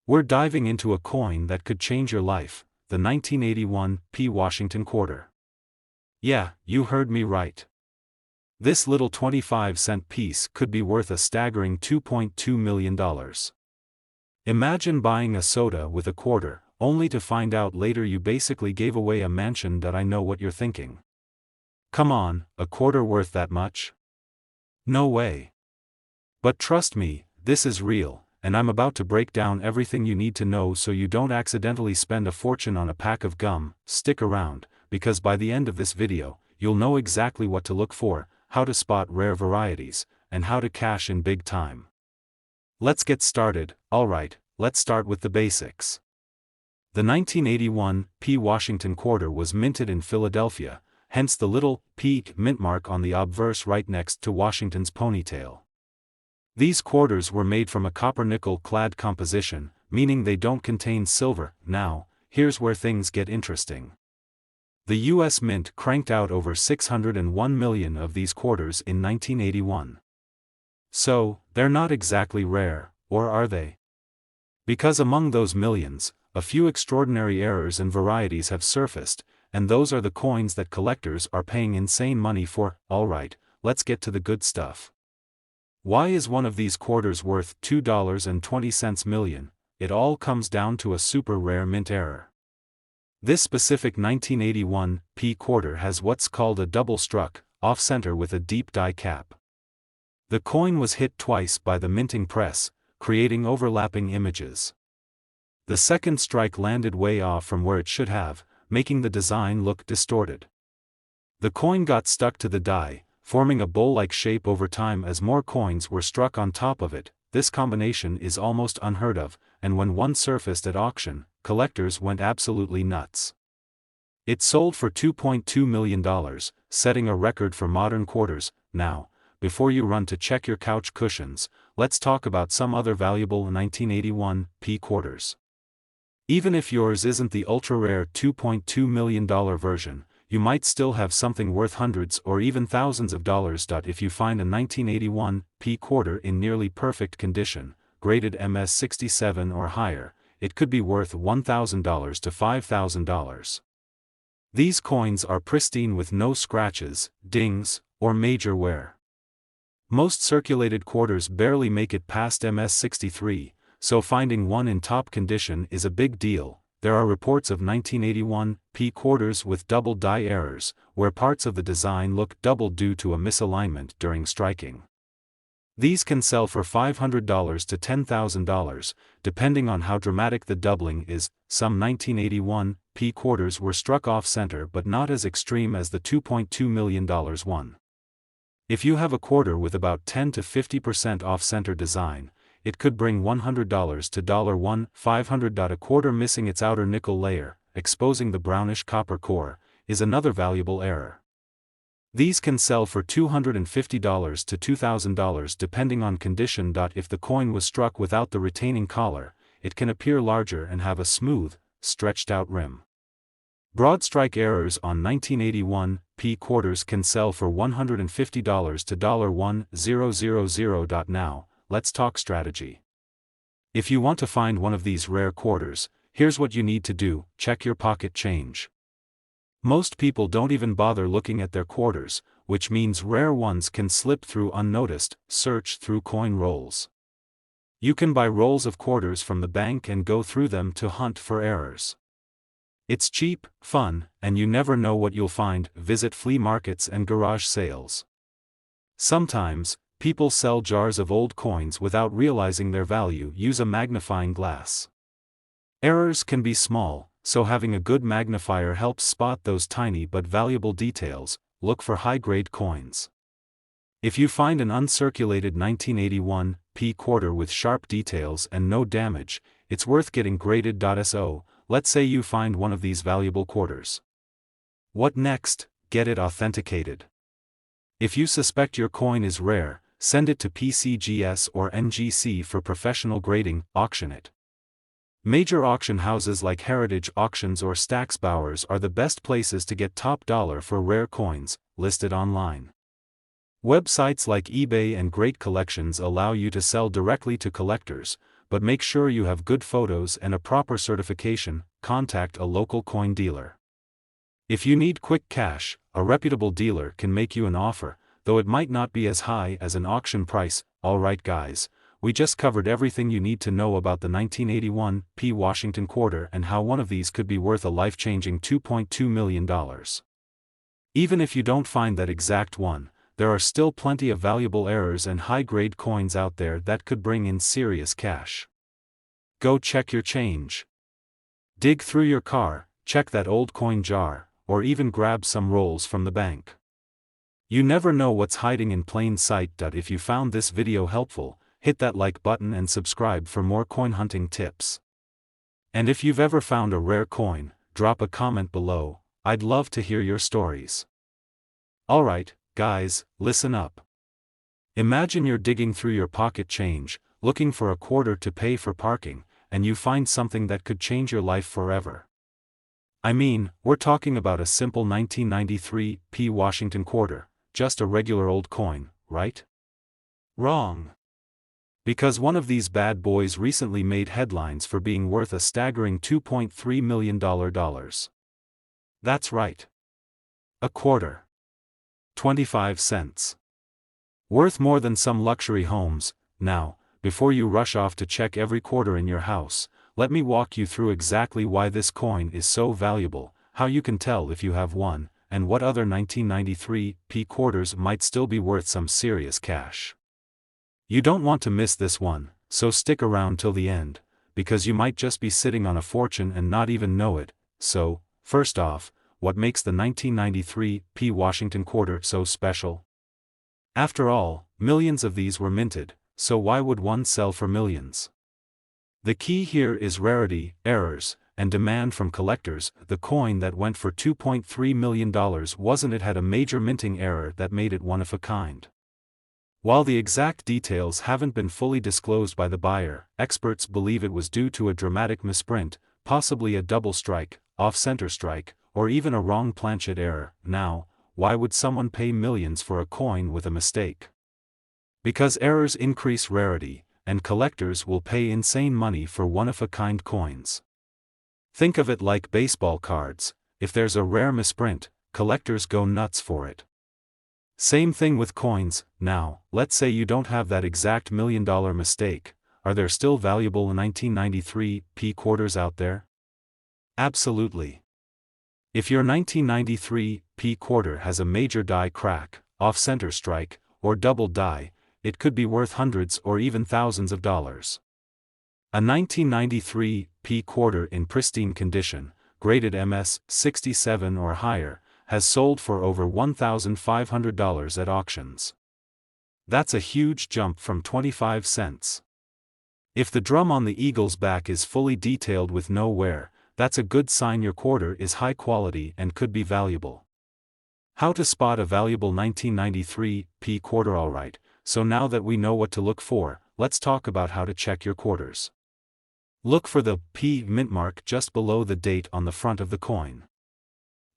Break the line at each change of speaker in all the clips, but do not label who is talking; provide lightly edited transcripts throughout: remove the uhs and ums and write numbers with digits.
We're diving into a coin that could change your life, the 1981 P. Washington quarter. Yeah, you heard me right. This little 25-cent piece could be worth a staggering $2.2 million. Imagine buying a soda with a quarter, only to find out later you basically gave away a mansion. I know what you're thinking. Come on, a quarter worth that much? No way. But trust me, this is real, and I'm about to break down everything you need to know so you don't accidentally spend a fortune on a pack of gum. Stick around, because by the end of this video, you'll know exactly what to look for, how to spot rare varieties, and how to cash in big time. Let's get started. Alright, let's start with the basics. The 1981 P. Washington quarter was minted in Philadelphia, hence the little P mint mark on the obverse right next to Washington's ponytail. These quarters were made from a copper-nickel clad composition, meaning they don't contain silver. Now, here's where things get interesting. The U.S. Mint cranked out over 601 million of these quarters in 1981. So, they're not exactly rare, or are they? Because among those millions, a few extraordinary errors and varieties have surfaced, and those are the coins that collectors are paying insane money for. Alright, let's get to the good stuff. Why is one of these quarters worth $2.20 million? It all comes down to a super rare mint error. This specific 1981 P quarter has what's called a double struck, off-center with a deep die cap. The coin was hit twice by the minting press, creating overlapping images. The second strike landed way off from where it should have, making the design look distorted. The coin got stuck to the die, forming a bowl-like shape over time as more coins were struck on top of it. This combination is almost unheard of, and when one surfaced at auction, collectors went absolutely nuts. It sold for $2.2 million, setting a record for modern quarters. Now, before you run to check your couch cushions, let's talk about some other valuable 1981 P quarters. Even if yours isn't the ultra-rare $2.2 million version, you might still have something worth hundreds or even thousands of dollars. If you find a 1981 P quarter in nearly perfect condition, graded MS67 or higher, it could be worth $1,000 to $5,000. These coins are pristine with no scratches, dings, or major wear. Most circulated quarters barely make it past MS63, so finding one in top condition is a big deal. There are reports of 1981 P quarters with double die errors, where parts of the design look double due to a misalignment during striking. These can sell for $500 to $10,000, depending on how dramatic the doubling is. Some 1981 P quarters were struck off-center but not as extreme as the $2.2 million one. If you have a quarter with about 10 to 50% off-center design, it could bring $100 to $1,500. A quarter missing its outer nickel layer, exposing the brownish copper core, is another valuable error. These can sell for $250 to $2,000 depending on condition. If the coin was struck without the retaining collar, it can appear larger and have a smooth, stretched-out rim. Broad strike errors on 1981 P quarters can sell for $150 to $1,000. Now, let's talk strategy. If you want to find one of these rare quarters, here's what you need to do: check your pocket change. Most people don't even bother looking at their quarters, which means rare ones can slip through unnoticed. Search through coin rolls. You can buy rolls of quarters from the bank and go through them to hunt for errors. It's cheap, fun, and you never know what you'll find. Visit flea markets and garage sales. Sometimes, people sell jars of old coins without realizing their value. Use a magnifying glass. Errors can be small, so having a good magnifier helps spot those tiny but valuable details. Look for high-grade coins. If you find an uncirculated 1981 P quarter with sharp details and no damage, it's worth getting graded. So, let's say you find one of these valuable quarters. What next? Get it authenticated. If you suspect your coin is rare, send it to PCGS or NGC for professional grading. Auction it. Major auction houses like Heritage Auctions or Stack's Bowers are the best places to get top dollar for rare coins, listed online. Websites like eBay and Great Collections allow you to sell directly to collectors, but make sure you have good photos and a proper certification. Contact a local coin dealer. If you need quick cash, a reputable dealer can make you an offer, though it might not be as high as an auction price. Alright guys, we just covered everything you need to know about the 1981 P. Washington quarter and how one of these could be worth a life-changing $2.2 million. Even if you don't find that exact one, there are still plenty of valuable errors and high-grade coins out there that could bring in serious cash. Go check your change. Dig through your car, check that old coin jar, or even grab some rolls from the bank. You never know what's hiding in plain sight. If you found this video helpful, hit that like button and subscribe for more coin hunting tips. And if you've ever found a rare coin, drop a comment below. I'd love to hear your stories. Alright, guys, listen up. Imagine you're digging through your pocket change, looking for a quarter to pay for parking, and you find something that could change your life forever. I mean, we're talking about a simple 1993 P. Washington quarter, just a regular old coin, right? Wrong. Because one of these bad boys recently made headlines for being worth a staggering $2.3 million. That's right. A quarter. 25 cents. Worth more than some luxury homes. Now, before you rush off to check every quarter in your house, let me walk you through exactly why this coin is so valuable, how you can tell if you have one, and what other 1993 P quarters might still be worth some serious cash. You don't want to miss this one, so stick around till the end, because you might just be sitting on a fortune and not even know it. So, first off, what makes the 1993 P. Washington quarter so special? After all, millions of these were minted, so why would one sell for millions? The key here is rarity, errors, and demand from collectors. The coin that went for $2.3 million had a major minting error that made it one of a kind. While the exact details haven't been fully disclosed by the buyer, experts believe it was due to a dramatic misprint, possibly a double strike, off-center strike, or even a wrong planchet error. Now, why would someone pay millions for a coin with a mistake? Because errors increase rarity, and collectors will pay insane money for one-of-a-kind coins. Think of it like baseball cards. If there's a rare misprint, collectors go nuts for it. Same thing with coins. Now, let's say you don't have that exact $1 million mistake. Are there still valuable 1993 P quarters out there? Absolutely. If your 1993 P quarter has a major die crack, off-center strike, or double die, it could be worth hundreds or even thousands of dollars. A 1993 P quarter in pristine condition, graded MS 67 or higher, has sold for over $1,500 at auctions. That's a huge jump from 25 cents. If the drum on the eagle's back is fully detailed with no wear, that's a good sign your quarter is high quality and could be valuable. How to spot a valuable 1993 P quarter? Alright, so now that we know what to look for, let's talk about how to check your quarters. Look for the P mint mark just below the date on the front of the coin.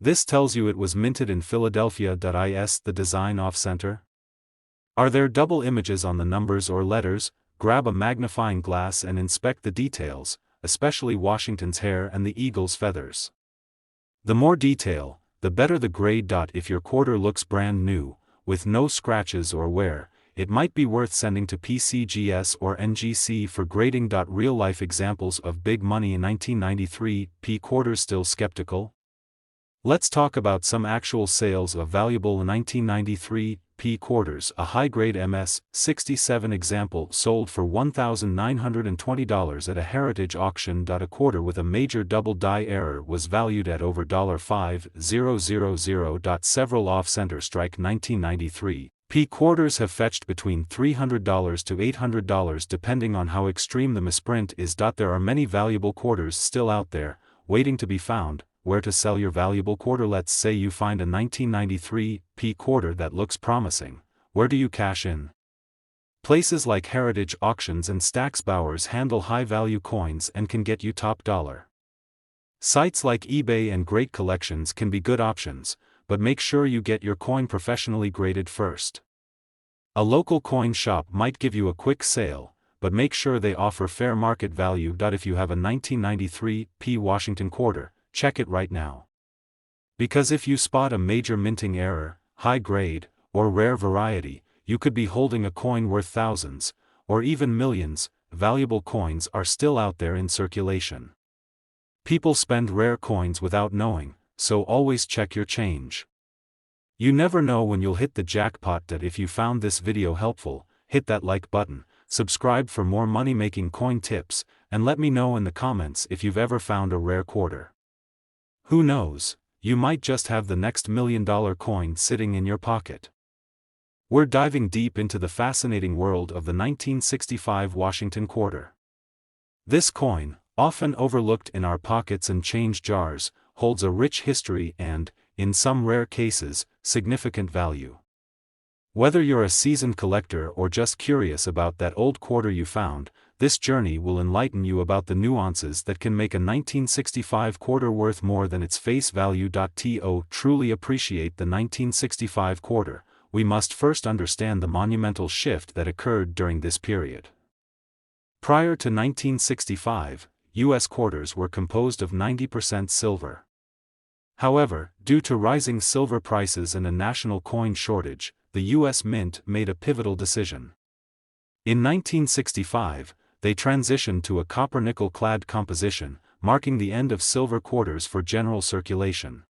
This tells you it was minted in Philadelphia. Is the design off-center? Are there double images on the numbers or letters? Grab a magnifying glass and inspect the details, especially Washington's hair and the eagle's feathers. The more detail, the better the grade. If your quarter looks brand new, with no scratches or wear, it might be worth sending to PCGS or NGC for grading. Real-life examples of big money in 1993 P quarters. Still skeptical? Let's talk about some actual sales of valuable 1993 P quarters. A high-grade MS 67 example sold for $1,920 at a heritage auction. A quarter with a major double die error was valued at over $5,000. Several off-center strike 1993 P quarters have fetched between $300 to $800 depending on how extreme the misprint is. There are many valuable quarters still out there, waiting to be found. Where to sell your valuable quarter? Let's say you find a 1993 P quarter that looks promising. Where do you cash in? Places like Heritage Auctions and Stack's Bowers handle high-value coins and can get you top dollar. Sites like eBay and Great Collections can be good options, but make sure you get your coin professionally graded first. A local coin shop might give you a quick sale, but make sure they offer fair market value. If you have a 1993 P Washington quarter, check it right now. Because if you spot a major minting error, high grade, or rare variety, you could be holding a coin worth thousands, or even millions. Valuable coins are still out there in circulation. People spend rare coins without knowing, so always check your change. You never know when you'll hit the jackpot. If you found this video helpful, hit that like button, subscribe for more money-making coin tips, and let me know in the comments if you've ever found a rare quarter. Who knows, you might just have the next $1 million coin sitting in your pocket. We're diving deep into the fascinating world of the 1965 Washington quarter. This coin, often overlooked in our pockets and change jars, holds a rich history and, in some rare cases, significant value. Whether you're a seasoned collector or just curious about that old quarter you found, this journey will enlighten you about the nuances that can make a 1965 quarter worth more than its face value. To truly appreciate the 1965 quarter, we must first understand the monumental shift that occurred during this period. Prior to 1965, U.S. quarters were composed of 90% silver. However, due to rising silver prices and a national coin shortage, the U.S. Mint made a pivotal decision. In 1965, they transitioned to a copper-nickel clad composition, marking the end of silver quarters for general circulation.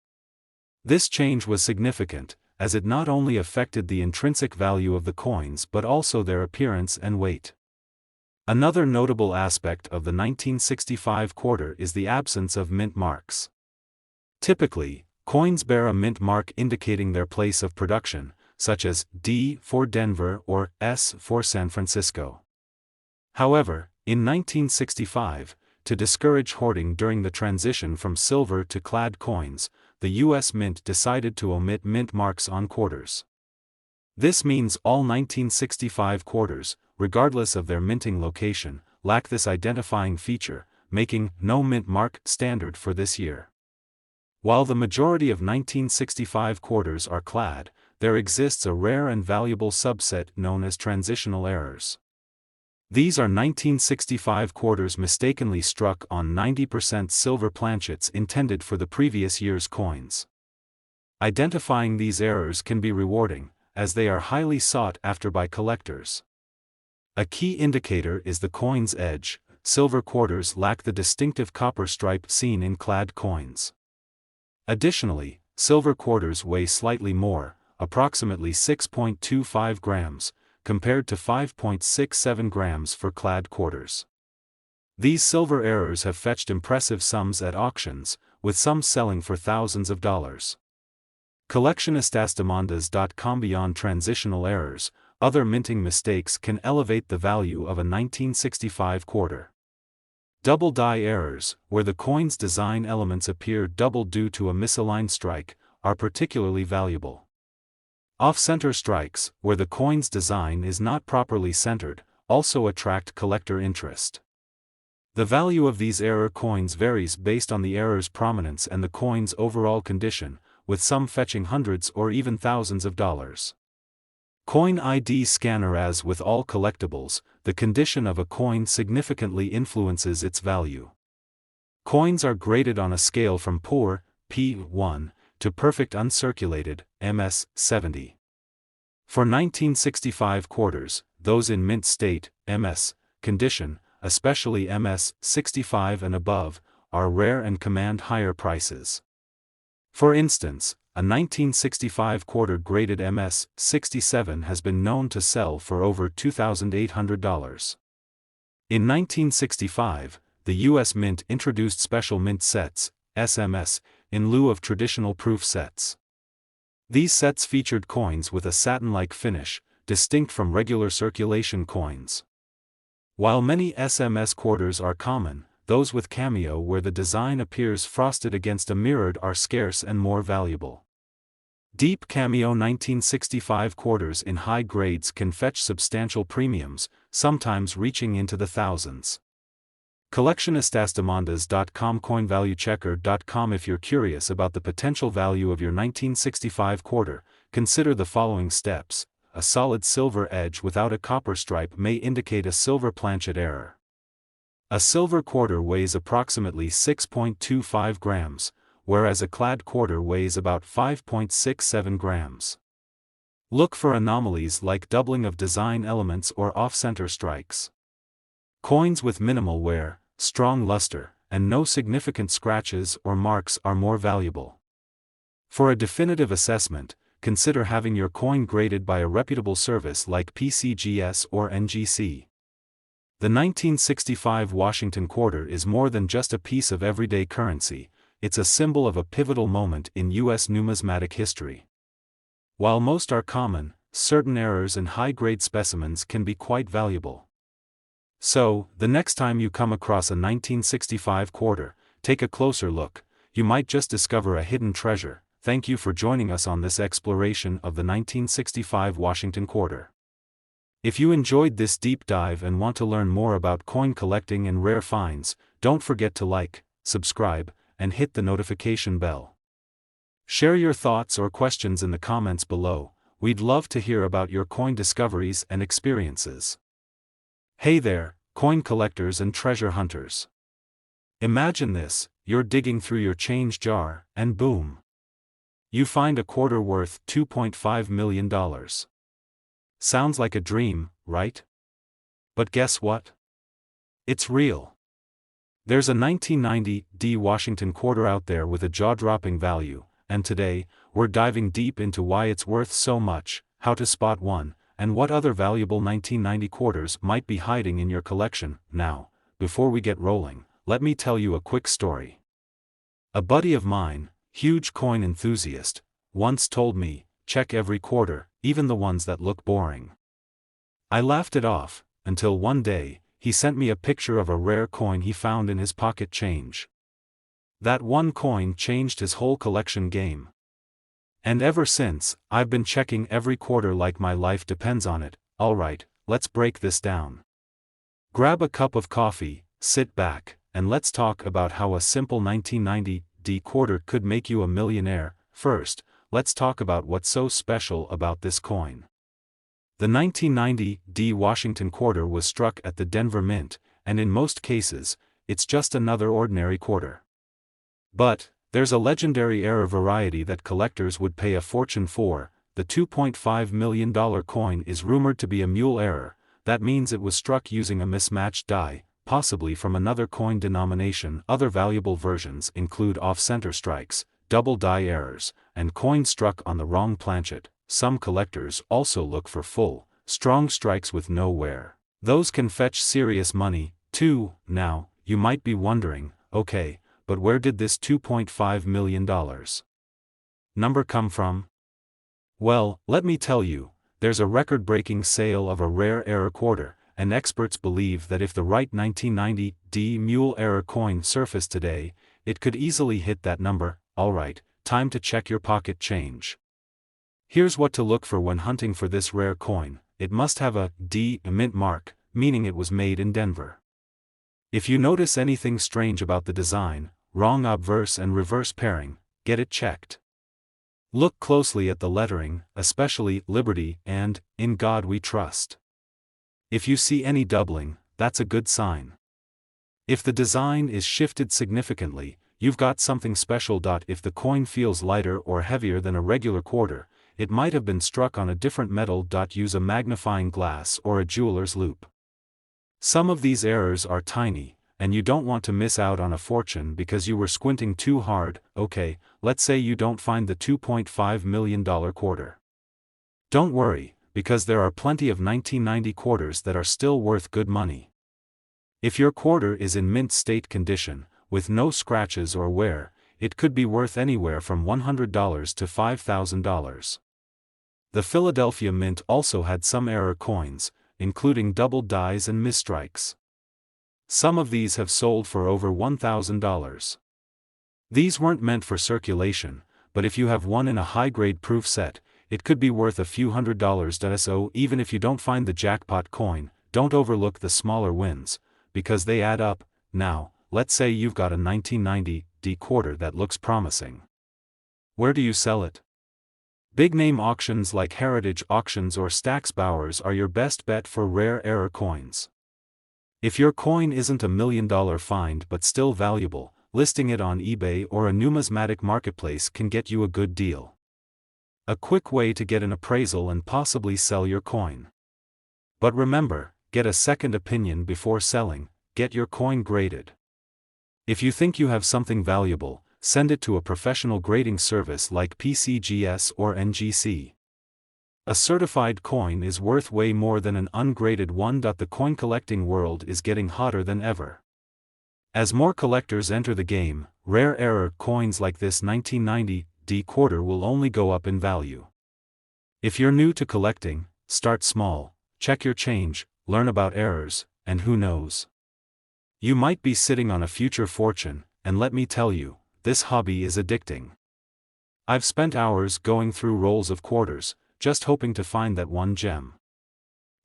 This change was significant, as it not only affected the intrinsic value of the coins but also their appearance and weight. Another notable aspect of the 1965 quarter is the absence of mint marks. Typically, coins bear a mint mark indicating their place of production, such as D for Denver or S for San Francisco. However, in 1965, to discourage hoarding during the transition from silver to clad coins, the U.S. Mint decided to omit mint marks on quarters. This means all 1965 quarters, regardless of their minting location, lack this identifying feature, making no mint mark standard for this year. While the majority of 1965 quarters are clad, there exists a rare and valuable subset known as transitional errors. These are 1965 quarters mistakenly struck on 90% silver planchets intended for the previous year's coins. Identifying these errors can be rewarding, as they are highly sought after by collectors. A key indicator is the coin's edge. Silver quarters lack the distinctive copper stripe seen in clad coins. Additionally, silver quarters weigh slightly more, approximately 6.25 grams, compared to 5.67 grams for clad quarters. These silver errors have fetched impressive sums at auctions, with some selling for thousands of dollars. Colleccionistasdemandas.com. Beyond transitional errors, other minting mistakes can elevate the value of a 1965 quarter. Double die errors, where the coin's design elements appear double due to a misaligned strike, are particularly valuable. Off-center strikes, where the coin's design is not properly centered, also attract collector interest. The value of these error coins varies based on the error's prominence and the coin's overall condition, with some fetching hundreds or even thousands of dollars. Coin ID scanner. As with all collectibles, the condition of a coin significantly influences its value. Coins are graded on a scale from poor, P1, to perfect uncirculated, MS70. For 1965 quarters, those in mint state, MS, condition, especially MS65 and above, are rare and command higher prices. For instance, a 1965 quarter graded MS67 has been known to sell for over $2,800. In 1965, the U.S. Mint introduced special mint sets, SMS, in lieu of traditional proof sets. These sets featured coins with a satin-like finish, distinct from regular circulation coins. While many SMS quarters are common, those with cameo where the design appears frosted against a mirrored are scarce and more valuable. Deep cameo 1965 quarters in high grades can fetch substantial premiums, sometimes reaching into the thousands. Colleccionistasdemandas.com. CoinValueChecker.com. If you're curious about the potential value of your 1965 quarter, consider the following steps. a solid silver edge without a copper stripe may indicate a silver planchet error. A silver quarter weighs approximately 6.25 grams, whereas a clad quarter weighs about 5.67 grams. Look for anomalies like doubling of design elements or off-center strikes. Coins with minimal wear, strong luster, and no significant scratches or marks are more valuable. For a definitive assessment, consider having your coin graded by a reputable service like PCGS or NGC. The 1965 Washington quarter is more than just a piece of everyday currency, it's a symbol of a pivotal moment in U.S. numismatic history. While most are common, certain errors in high-grade specimens can be quite valuable. So, the next time you come across a 1965 quarter, take a closer look, you might just discover a hidden treasure. Thank you for joining us on this exploration of the 1965 Washington quarter. If you enjoyed this deep dive and want to learn more about coin collecting and rare finds, don't forget to like, subscribe, and hit the notification bell. Share your thoughts or questions in the comments below, we'd love to hear about your coin discoveries and experiences. Hey there, coin collectors and treasure hunters. Imagine this, you're digging through your change jar, and boom! You find a quarter worth $2.5 million. Sounds like a dream, right? But guess what? It's real. There's a 1990 Washington quarter out there with a jaw-dropping value, and today, we're diving deep into why it's worth so much, how to spot one, and what other valuable 1990 quarters might be hiding in your collection. Now, before we get rolling, let me tell you a quick story. A buddy of mine, huge coin enthusiast, once told me, check every quarter, even the ones that look boring. I laughed it off, until one day, he sent me a picture of a rare coin he found in his pocket change. That one coin changed his whole collection game. And ever since, I've been checking every quarter like my life depends on it. Alright, let's break this down. Grab a cup of coffee, sit back, and let's talk about how a simple 1990 quarter could make you a millionaire. First, let's talk about what's so special about this coin. The 1990 Washington quarter was struck at the Denver Mint, and in most cases, it's just another ordinary quarter. But, there's a legendary error variety that collectors would pay a fortune for. The $2.5 million coin is rumored to be a mule error. That means it was struck using a mismatched die, possibly from another coin denomination. Other valuable versions include off-center strikes, double die errors, and coins struck on the wrong planchet. Some collectors also look for full, strong strikes with no wear. Those can fetch serious money, too. Now, you might be wondering, okay, but where did this $2.5 million number come from? Well, let me tell you, there's a record-breaking sale of a rare error quarter, and experts believe that if the right 1990 mule error coin surfaced today, it could easily hit that number. Alright, time to check your pocket change. Here's what to look for when hunting for this rare coin. It must have a mint mark, meaning it was made in Denver. If you notice anything strange about the design, wrong obverse and reverse pairing, get it checked. Look closely at the lettering, especially Liberty and In God We Trust. If you see any doubling, that's a good sign. If the design is shifted significantly, you've got something special. If the coin feels lighter or heavier than a regular quarter, it might have been struck on a different metal. Use a magnifying glass or a jeweler's loupe. Some of these errors are tiny, and you don't want to miss out on a fortune because you were squinting too hard. Okay, let's say you don't find the $2.5 million quarter. Don't worry, because there are plenty of 1990 quarters that are still worth good money. If your quarter is in mint state condition, with no scratches or wear, it could be worth anywhere from $100 to $5,000. The Philadelphia Mint also had some error coins, including double dies and misstrikes. Some of these have sold for over $1,000. These weren't meant for circulation, but if you have one in a high-grade proof set, it could be worth a few $100s. So even if you don't find the jackpot coin, don't overlook the smaller wins, because they add up. Now, let's say you've got a 1990 quarter that looks promising. Where do you sell it? Big-name auctions like Heritage Auctions or Stack's Bowers are your best bet for rare error coins. If your coin isn't $1 million find but still valuable, listing it on eBay or a numismatic marketplace can get you a good deal. A quick way to get an appraisal and possibly sell your coin. But remember, get a second opinion before selling, get your coin graded. If you think you have something valuable, send it to a professional grading service like PCGS or NGC. A certified coin is worth way more than an ungraded one. The coin collecting world is getting hotter than ever. As more collectors enter the game, rare error coins like this 1990 D quarter will only go up in value. If you're new to collecting, start small, check your change, learn about errors, and who knows? You might be sitting on a future fortune, and let me tell you, this hobby is addicting. I've spent hours going through rolls of quarters, just hoping to find that one gem.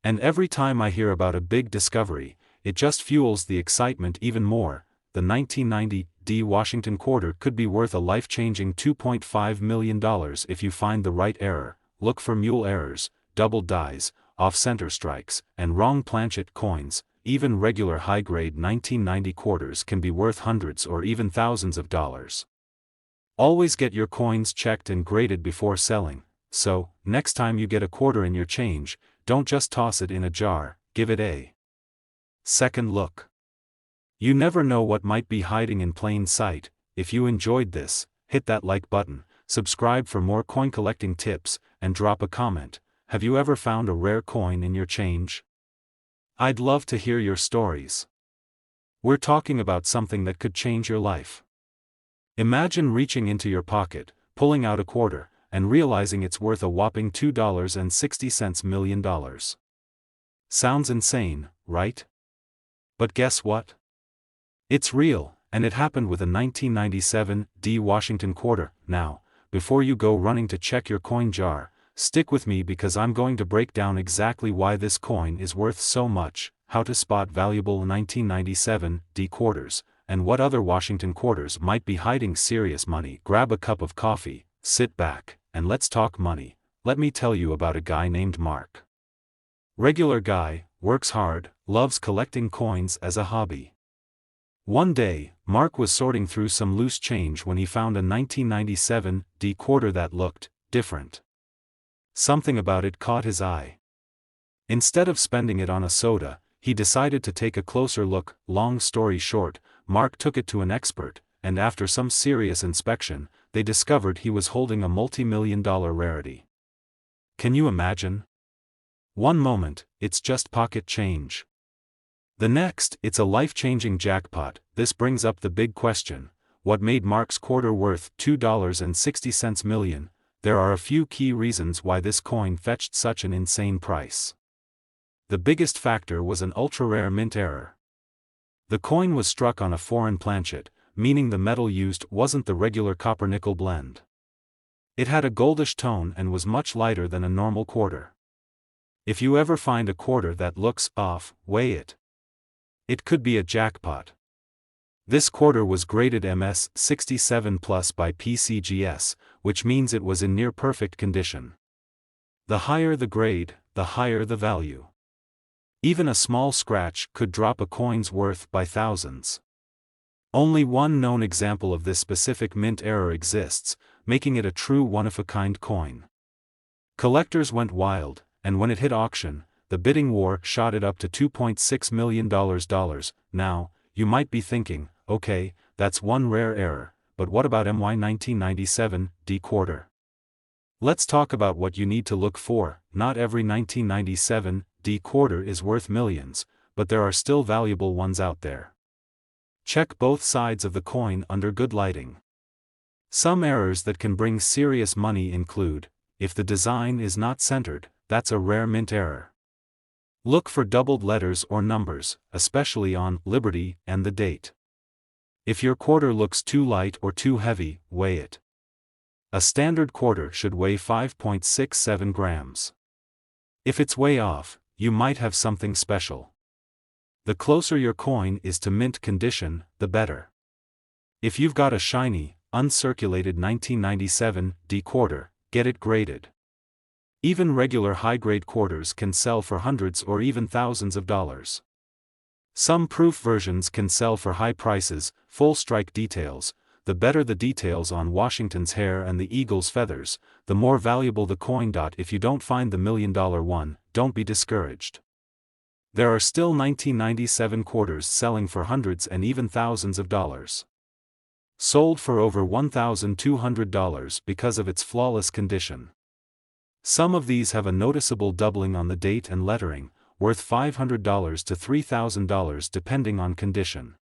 And every time I hear about a big discovery, it just fuels the excitement even more. The 1990 D Washington quarter could be worth a life-changing $2.5 million if you find the right error. Look for mule errors, doubled dies, off-center strikes, and wrong planchet coins. Even regular high-grade 1990 quarters can be worth hundreds or even thousands of dollars. Always get your coins checked and graded before selling, so, next time you get a quarter in your change, don't just toss it in a jar, give it a second look. You never know what might be hiding in plain sight. If you enjoyed this, hit that like button, subscribe for more coin collecting tips, and drop a comment. Have you ever found a rare coin in your change? I'd love to hear your stories. We're talking about something that could change your life. Imagine reaching into your pocket, pulling out a quarter, and realizing it's worth a whopping $2.60 million. Sounds insane, right? But guess what? It's real, and it happened with a 1997 D Washington quarter. Now, before you go running to check your coin jar, stick with me because I'm going to break down exactly why this coin is worth so much, how to spot valuable 1997 D quarters, and what other Washington quarters might be hiding serious money. Grab a cup of coffee, sit back, and let's talk money. Let me tell you about a guy named Mark. Regular guy, works hard, loves collecting coins as a hobby. One day, Mark was sorting through some loose change when he found a 1997 D quarter that looked different. Something about it caught his eye. Instead of spending it on a soda, he decided to take a closer look. Long story short, Mark took it to an expert, and after some serious inspection, they discovered he was holding a multi-million-dollar rarity. Can you imagine? One moment, it's just pocket change. The next, it's a life-changing jackpot. This brings up the big question: what made Mark's quarter worth $2.60 million? There are a few key reasons why this coin fetched such an insane price. The biggest factor was an ultra-rare mint error. The coin was struck on a foreign planchet, meaning the metal used wasn't the regular copper-nickel blend. It had a goldish tone and was much lighter than a normal quarter. If you ever find a quarter that looks off, weigh it. It could be a jackpot. This quarter was graded MS 67 Plus by PCGS, which means it was in near perfect condition. The higher the grade, the higher the value. Even a small scratch could drop a coin's worth by thousands. Only one known example of this specific mint error exists, making it a true one-of-a-kind coin. Collectors went wild, and when it hit auction, the bidding war shot it up to $2.6 million. Now, you might be thinking, okay, that's one rare error, but what about MY 1997 D quarter? Let's talk about what you need to look for. Not every 1997 D quarter is worth millions, but there are still valuable ones out there. Check both sides of the coin under good lighting. Some errors that can bring serious money include: if the design is not centered, that's a rare mint error. Look for doubled letters or numbers, especially on Liberty and the date. If your quarter looks too light or too heavy, weigh it. A standard quarter should weigh 5.67 grams. If it's way off, you might have something special. The closer your coin is to mint condition, the better. If you've got a shiny, uncirculated 1997 D quarter, get it graded. Even regular high-grade quarters can sell for hundreds or even thousands of dollars. Some proof versions can sell for high prices, full strike details. The better the details on Washington's hair and the eagle's feathers, the more valuable the coin. If you don't find the $1 million one, don't be discouraged. There are still 1997 quarters selling for hundreds and even thousands of dollars. Sold for over $1,200 because of its flawless condition. Some of these have a noticeable doubling on the date and lettering, worth $500 to $3,000 depending on condition.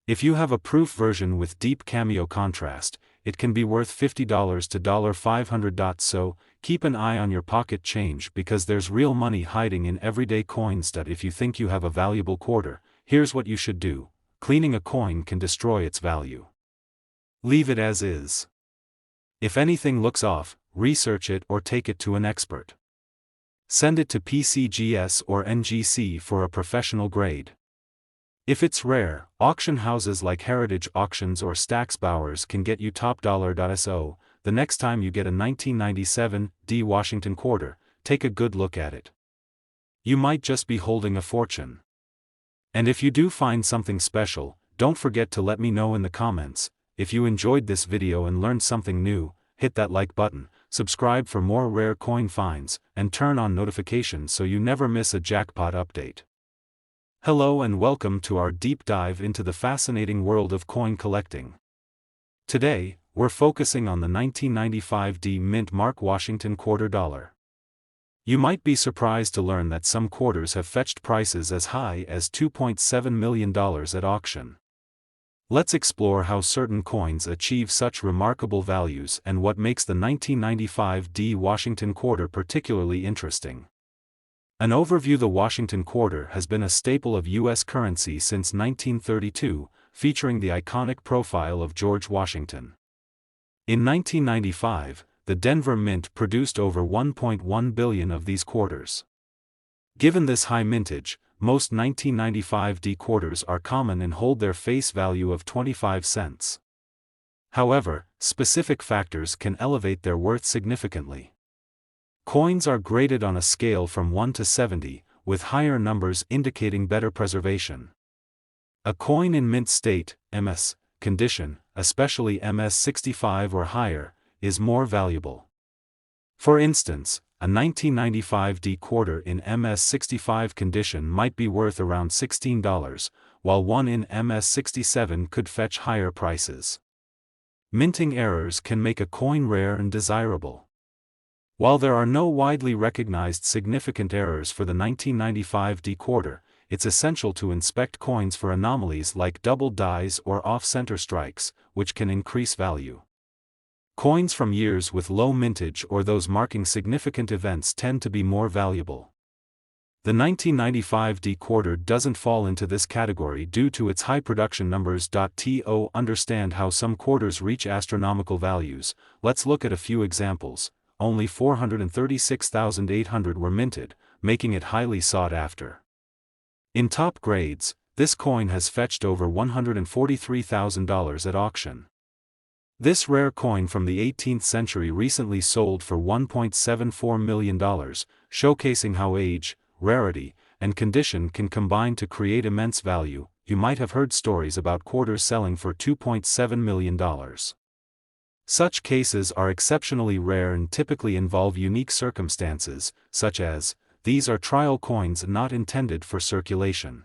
If you have a proof version with deep cameo contrast, it can be worth $50 to $500. So, keep an eye on your pocket change because there's real money hiding in everyday coins. If you think you have a valuable quarter, here's what you should do. Cleaning a coin can destroy its value. Leave it as is. If anything looks off, research it or take it to an expert. Send it to PCGS or NGC for a professional grade. If it's rare, auction houses like Heritage Auctions or Stack's Bowers can get you top dollar. So, the next time you get a 1997 D Washington quarter, take a good look at it. You might just be holding a fortune. And if you do find something special, don't forget to let me know in the comments. If you enjoyed this video and learned something new, hit that like button, subscribe for more rare coin finds, and turn on notifications so you never miss a jackpot update. Hello and welcome to our deep dive into the fascinating world of coin collecting. Today, we're focusing on the 1995 D Mint Mark Washington quarter dollar. You might be surprised to learn that some quarters have fetched prices as high as $2.7 million at auction. Let's explore how certain coins achieve such remarkable values and what makes the 1995 D Washington quarter particularly interesting. An overview. The Washington quarter has been a staple of U.S. currency since 1932, featuring the iconic profile of George Washington. In 1995, the Denver Mint produced over 1.1 billion of these quarters. Given this high mintage, most 1995 D quarters are common and hold their face value of 25 cents. However, specific factors can elevate their worth significantly. Coins are graded on a scale from 1 to 70, with higher numbers indicating better preservation. A coin in mint state, MS, condition, especially MS 65 or higher, is more valuable. For instance, a 1995 D quarter in MS 65 condition might be worth around $16, while one in MS 67 could fetch higher prices. Minting errors can make a coin rare and desirable. While there are no widely recognized significant errors for the 1995 D quarter, it's essential to inspect coins for anomalies like double dies or off-center strikes, which can increase value. Coins from years with low mintage or those marking significant events tend to be more valuable. The 1995 D quarter doesn't fall into this category due to its high production numbers. To understand how some quarters reach astronomical values, let's look at a few examples. Only 436,800 were minted, making it highly sought after. In top grades, this coin has fetched over $143,000 at auction. This rare coin from the 18th century recently sold for $1.74 million, showcasing how age, rarity, and condition can combine to create immense value. You might have heard stories about quarters selling for $2.7 million. Such cases are exceptionally rare and typically involve unique circumstances, such as, these are trial coins not intended for circulation.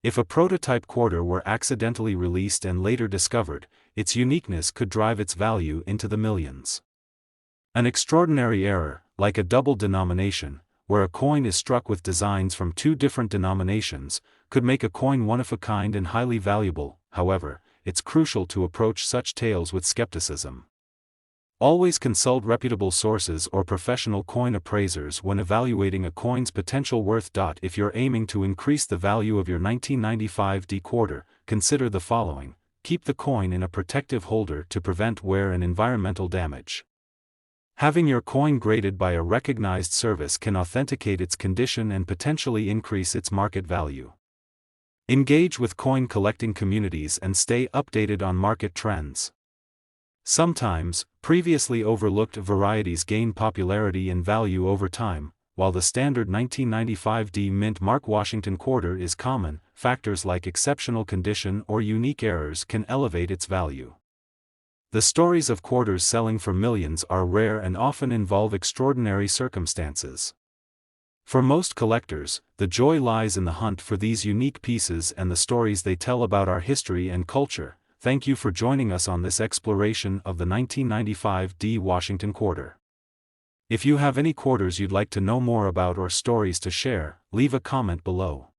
If a prototype quarter were accidentally released and later discovered, its uniqueness could drive its value into the millions. An extraordinary error, like a double denomination, where a coin is struck with designs from two different denominations, could make a coin one of a kind and highly valuable. However, it's crucial to approach such tales with skepticism. Always consult reputable sources or professional coin appraisers when evaluating a coin's potential worth. If you're aiming to increase the value of your 1995 D quarter, consider the following. Keep the coin in a protective holder to prevent wear and environmental damage. Having your coin graded by a recognized service can authenticate its condition and potentially increase its market value. Engage with coin collecting communities and stay updated on market trends. Sometimes, previously overlooked varieties gain popularity and value over time. While the standard 1995 D Mint Mark Washington quarter is common, factors like exceptional condition or unique errors can elevate its value. The stories of quarters selling for millions are rare and often involve extraordinary circumstances. For most collectors, the joy lies in the hunt for these unique pieces and the stories they tell about our history and culture. Thank you for joining us on this exploration of the 1995 D Washington quarter. If you have any quarters you'd like to know more about or stories to share, leave a comment below.